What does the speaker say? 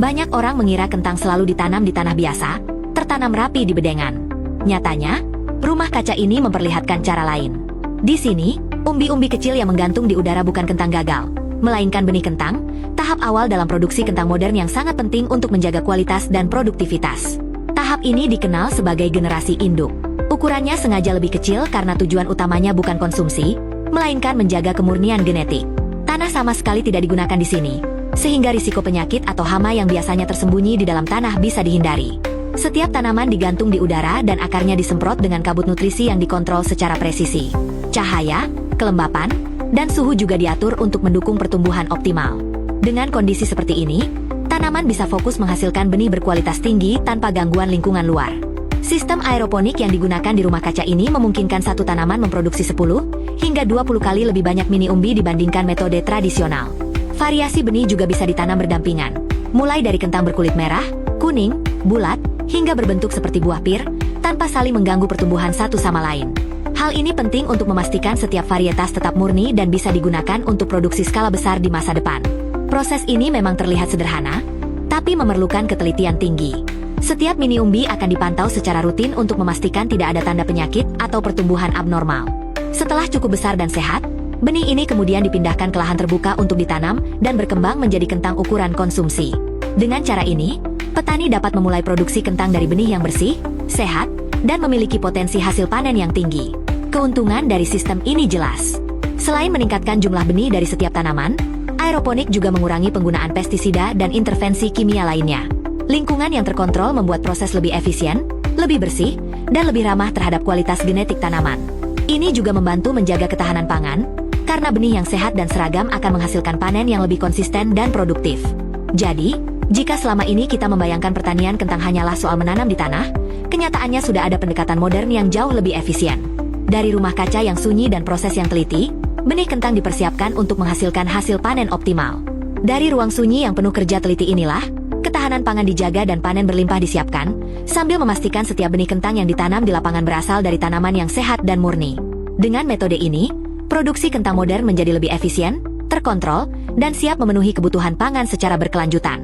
Banyak orang mengira kentang selalu ditanam di tanah biasa, tertanam rapi di bedengan. Nyatanya, rumah kaca ini memperlihatkan cara lain. Di sini, umbi-umbi kecil yang menggantung di udara bukan kentang gagal, melainkan benih kentang, tahap awal dalam produksi kentang modern yang sangat penting untuk menjaga kualitas dan produktivitas. Tahap ini dikenal sebagai generasi induk. Ukurannya sengaja lebih kecil karena tujuan utamanya bukan konsumsi, melainkan menjaga kemurnian genetik. Tanah sama sekali tidak digunakan di sini, sehingga risiko penyakit atau hama yang biasanya tersembunyi di dalam tanah bisa dihindari. Setiap tanaman digantung di udara dan akarnya disemprot dengan kabut nutrisi yang dikontrol secara presisi. Cahaya, kelembapan, dan suhu juga diatur untuk mendukung pertumbuhan optimal. Dengan kondisi seperti ini, tanaman bisa fokus menghasilkan benih berkualitas tinggi tanpa gangguan lingkungan luar. Sistem aeroponik yang digunakan di rumah kaca ini memungkinkan satu tanaman memproduksi 10 hingga 20 kali lebih banyak mini umbi dibandingkan metode tradisional. Variasi benih juga bisa ditanam berdampingan, mulai dari kentang berkulit merah, kuning, bulat, hingga berbentuk seperti buah pir, tanpa saling mengganggu pertumbuhan satu sama lain. Hal ini penting untuk memastikan setiap varietas tetap murni dan bisa digunakan untuk produksi skala besar di masa depan. Proses ini memang terlihat sederhana, tapi memerlukan ketelitian tinggi. Setiap mini umbi akan dipantau secara rutin untuk memastikan tidak ada tanda penyakit atau pertumbuhan abnormal. Setelah cukup besar dan sehat, benih ini kemudian dipindahkan ke lahan terbuka untuk ditanam dan berkembang menjadi kentang ukuran konsumsi. Dengan cara ini, petani dapat memulai produksi kentang dari benih yang bersih, sehat, dan memiliki potensi hasil panen yang tinggi. Keuntungan dari sistem ini jelas. Selain meningkatkan jumlah benih dari setiap tanaman, aeroponik juga mengurangi penggunaan pestisida dan intervensi kimia lainnya. Lingkungan yang terkontrol membuat proses lebih efisien, lebih bersih, dan lebih ramah terhadap kualitas genetik tanaman. Ini juga membantu menjaga ketahanan pangan, karena benih yang sehat dan seragam akan menghasilkan panen yang lebih konsisten dan produktif. Jadi, jika selama ini kita membayangkan pertanian kentang hanyalah soal menanam di tanah, kenyataannya sudah ada pendekatan modern yang jauh lebih efisien. Dari rumah kaca yang sunyi dan proses yang teliti, benih kentang dipersiapkan untuk menghasilkan hasil panen optimal. Dari ruang sunyi yang penuh kerja teliti inilah, ketahanan pangan dijaga dan panen berlimpah disiapkan, sambil memastikan setiap benih kentang yang ditanam di lapangan berasal dari tanaman yang sehat dan murni. Dengan metode ini, produksi kentang modern menjadi lebih efisien, terkontrol, dan siap memenuhi kebutuhan pangan secara berkelanjutan.